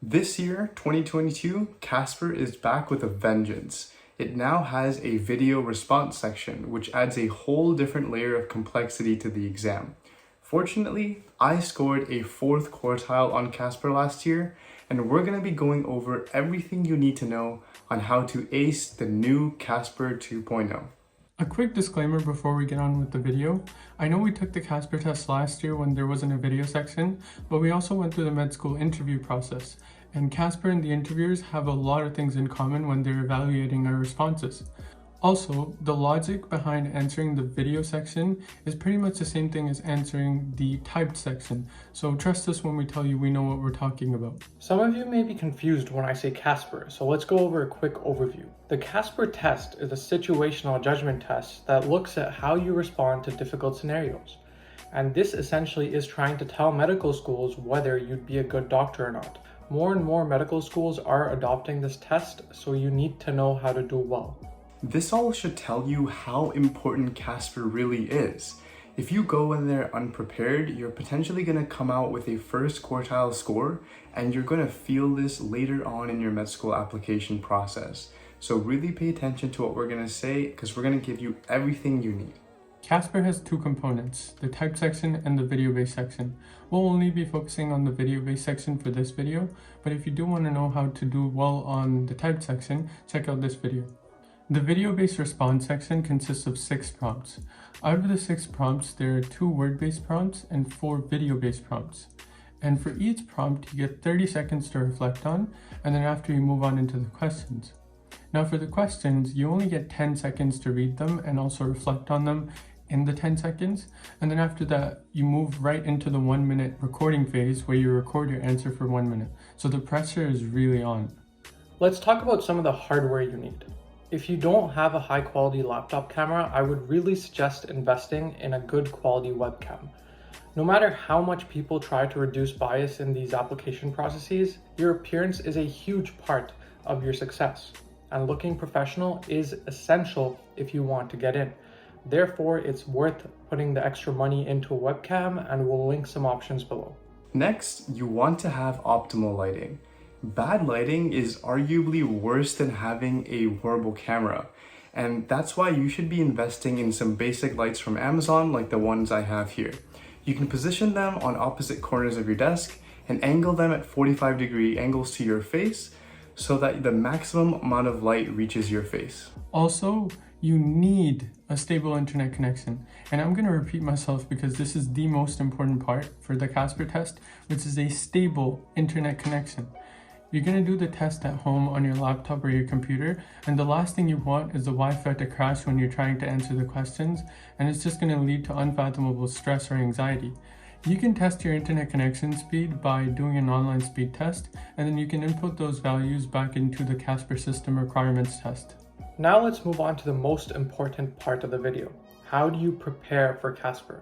This year, 2022, CASPer is back with a vengeance. It now has a video response section, which adds a whole different layer of complexity to the exam. Fortunately, I scored a 4th quartile on CASPer last year, and we're going to be going over everything you need to know on how to ace the new CASPer 2.0. A quick disclaimer before we get on with the video. I know we took the CASPer test last year when there wasn't a video section, but we also went through the med school interview process, and CASPer and the interviewers have a lot of things in common when they're evaluating our responses. Also, the logic behind answering the video section is pretty much the same thing as answering the typed section, so trust us when we tell you we know what we're talking about. Some of you may be confused when I say CASPer, so let's go over a quick overview. The CASPer test is a situational judgment test that looks at how you respond to difficult scenarios. And this essentially is trying to tell medical schools whether you'd be a good doctor or not. More and more medical schools are adopting this test, so you need to know how to do well. This all should tell you how important CASPer really is. If you go in there unprepared, you're potentially going to come out with a 1st quartile score, and you're going to feel this later on in your med school application process. So really pay attention to what we're going to say, because we're going to give you everything you need. CASPer has 2 components, the type section and the video-based section. We'll only be focusing on the video-based section for this video, but if you do want to know how to do well on the typed section, check out this video. The video-based response section consists of 6 prompts. Out of the 6 prompts, there are 2 word-based prompts and 4 video-based prompts. And for each prompt, you get 30 seconds to reflect on, and then after you move on into the questions. Now for the questions, you only get 10 seconds to read them and also reflect on them in the 10 seconds. And then after that, you move right into the 1-minute recording phase where you record your answer for 1 minute. So the pressure is really on. Let's talk about some of the hardware you need. If you don't have a high quality laptop camera, I would really suggest investing in a good quality webcam. No matter how much people try to reduce bias in these application processes, your appearance is a huge part of your success, and looking professional is essential if you want to get in. Therefore, it's worth putting the extra money into a webcam, and we'll link some options below. Next, you want to have optimal lighting. Bad lighting is arguably worse than having a horrible camera, and that's why you should be investing in some basic lights from Amazon like the ones I have here. You can position them on opposite corners of your desk and angle them at 45-degree angles to your face so that the maximum amount of light reaches your face. Also, you need a stable internet connection. And I'm going to repeat myself because this is the most important part for the CASPer test, which is a stable internet connection. You're going to do the test at home on your laptop or your computer, and the last thing you want is the Wi-Fi to crash when you're trying to answer the questions, and it's just going to lead to unfathomable stress or anxiety. You can test your internet connection speed by doing an online speed test, and then you can input those values back into the CASPer system requirements test. Now let's move on to the most important part of the video. How do you prepare for CASPer?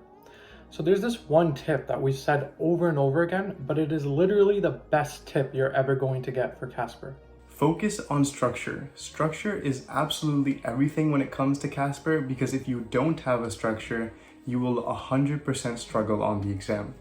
So there's this one tip that we've said over and over again, but it is literally the best tip you're ever going to get for CASPer. Focus on structure. Structure is absolutely everything when it comes to CASPer, because if you don't have a structure, you will 100% struggle on the exam.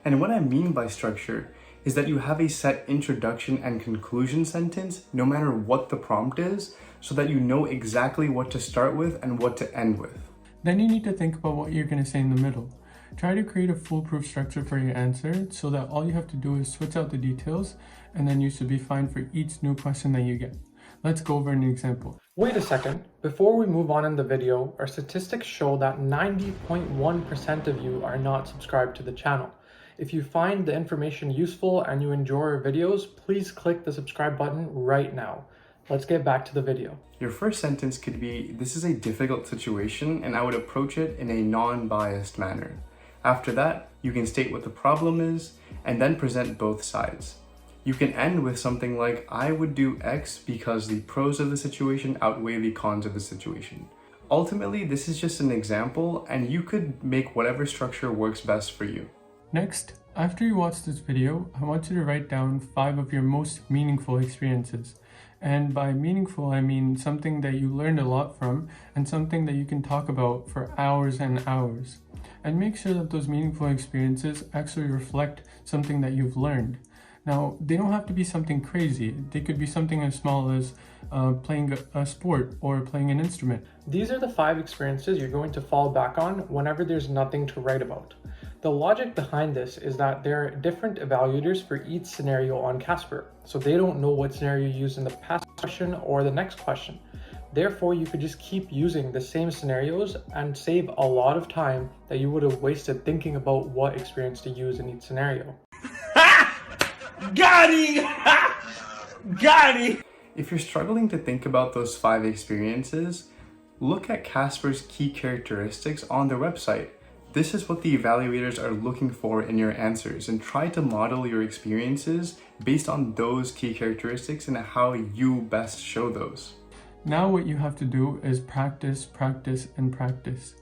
And what I mean by structure is that you have a set introduction and conclusion sentence no matter what the prompt is, so that you know exactly what to start with and what to end with. Then you need to think about what you're going to say in the middle. Try to create a foolproof structure for your answer so that all you have to do is switch out the details, and then you should be fine for each new question that you get. Let's go over an example. Wait a second. Before we move on in the video, our statistics show that 90.1% of you are not subscribed to the channel. If you find the information useful and you enjoy our videos, please click the subscribe button right now. Let's get back to the video. Your first sentence could be, "This is a difficult situation," and I would approach it in a non-biased manner. After that, you can state what the problem is and then present both sides. You can end with something like, "I would do X because the pros of the situation outweigh the cons of the situation." Ultimately, this is just an example, and you could make whatever structure works best for you. Next, after you watch this video, I want you to write down 5 of your most meaningful experiences. And by meaningful, I mean something that you learned a lot from and something that you can talk about for hours and hours. And make sure that those meaningful experiences actually reflect something that you've learned. Now, they don't have to be something crazy. They could be something as small as playing a sport or playing an instrument. These are the 5 experiences you're going to fall back on whenever there's nothing to write about. The logic behind this is that there are different evaluators for each scenario on CASPer, so they don't know what scenario you used in the past question or the next question. Therefore, you could just keep using the same scenarios and save a lot of time that you would have wasted thinking about what experience to use in each scenario. Got him! Got him! If you're struggling to think about those 5 experiences, look at CASPer's key characteristics on their website. This is what the evaluators are looking for in your answers, and try to model your experiences based on those key characteristics and how you best show those. Now what you have to do is practice, practice, and practice.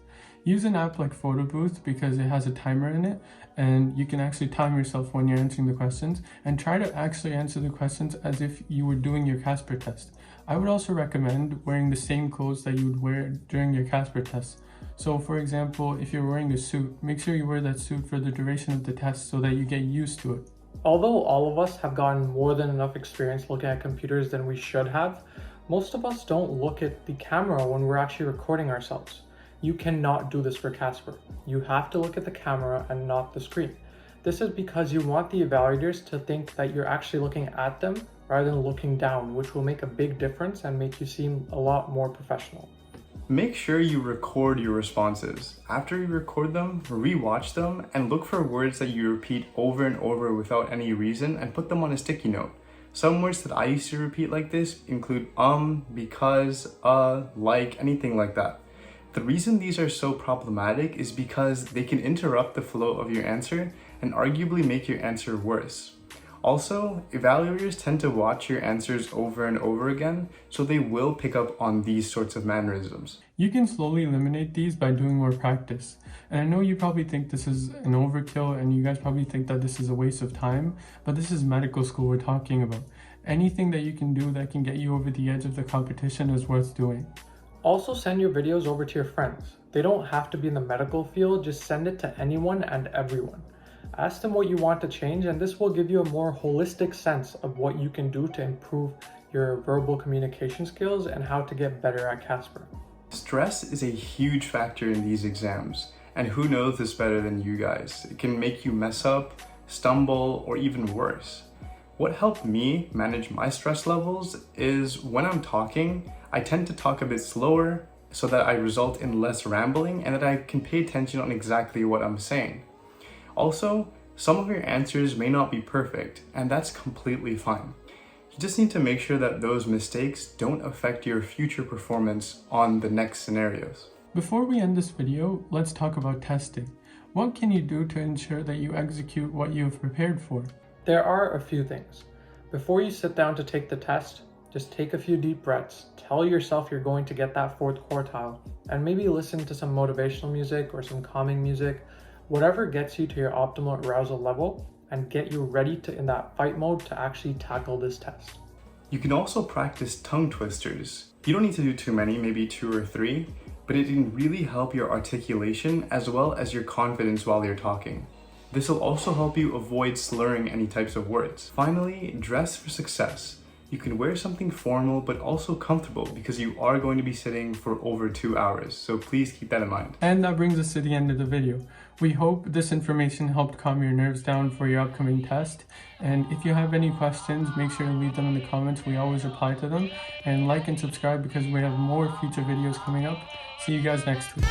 Use an app like Photo Booth because it has a timer in it, and you can actually time yourself when you're answering the questions, and try to actually answer the questions as if you were doing your CASPer test. I would also recommend wearing the same clothes that you would wear during your CASPer test. So for example, if you're wearing a suit, make sure you wear that suit for the duration of the test so that you get used to it. Although all of us have gotten more than enough experience looking at computers than we should have, most of us don't look at the camera when we're actually recording ourselves. You cannot do this for CASPer. You have to look at the camera and not the screen. This is because you want the evaluators to think that you're actually looking at them rather than looking down, which will make a big difference and make you seem a lot more professional. Make sure you record your responses. After you record them, re-watch them and look for words that you repeat over and over without any reason and put them on a sticky note. Some words that I used to repeat like this include because, like, anything like that. The reason these are so problematic is because they can interrupt the flow of your answer and arguably make your answer worse. Also, evaluators tend to watch your answers over and over again, so they will pick up on these sorts of mannerisms. You can slowly eliminate these by doing more practice. And I know you probably think this is an overkill and you guys probably think that this is a waste of time, but this is medical school we're talking about. Anything that you can do that can get you over the edge of the competition is worth doing. Also, send your videos over to your friends. They don't have to be in the medical field, just send it to anyone and everyone. Ask them what you want to change, and this will give you a more holistic sense of what you can do to improve your verbal communication skills and how to get better at CASPer. Stress is a huge factor in these exams, and who knows this better than you guys? It can make you mess up, stumble, or even worse. What helped me manage my stress levels is when I'm talking, I tend to talk a bit slower so that I result in less rambling and that I can pay attention on exactly what I'm saying. Also, some of your answers may not be perfect, and that's completely fine. You just need to make sure that those mistakes don't affect your future performance on the next scenarios. Before we end this video, let's talk about testing. What can you do to ensure that you execute what you have prepared for? There are a few things. Before you sit down to take the test, just take a few deep breaths, tell yourself you're going to get that 4th quartile, and maybe listen to some motivational music or some calming music, whatever gets you to your optimal arousal level and get you ready to in that fight mode to actually tackle this test. You can also practice tongue twisters. You don't need to do too many, maybe 2 or 3, but it can really help your articulation as well as your confidence while you're talking. This will also help you avoid slurring any types of words. Finally, dress for success. You can wear something formal but also comfortable because you are going to be sitting for over 2 hours, so please keep that in mind. And that brings us to the end of the video. We hope this information helped calm your nerves down for your upcoming test. And if you have any questions, make sure to leave them in the comments. We always reply to them. And like and subscribe because we have more future videos coming up. See you guys next week.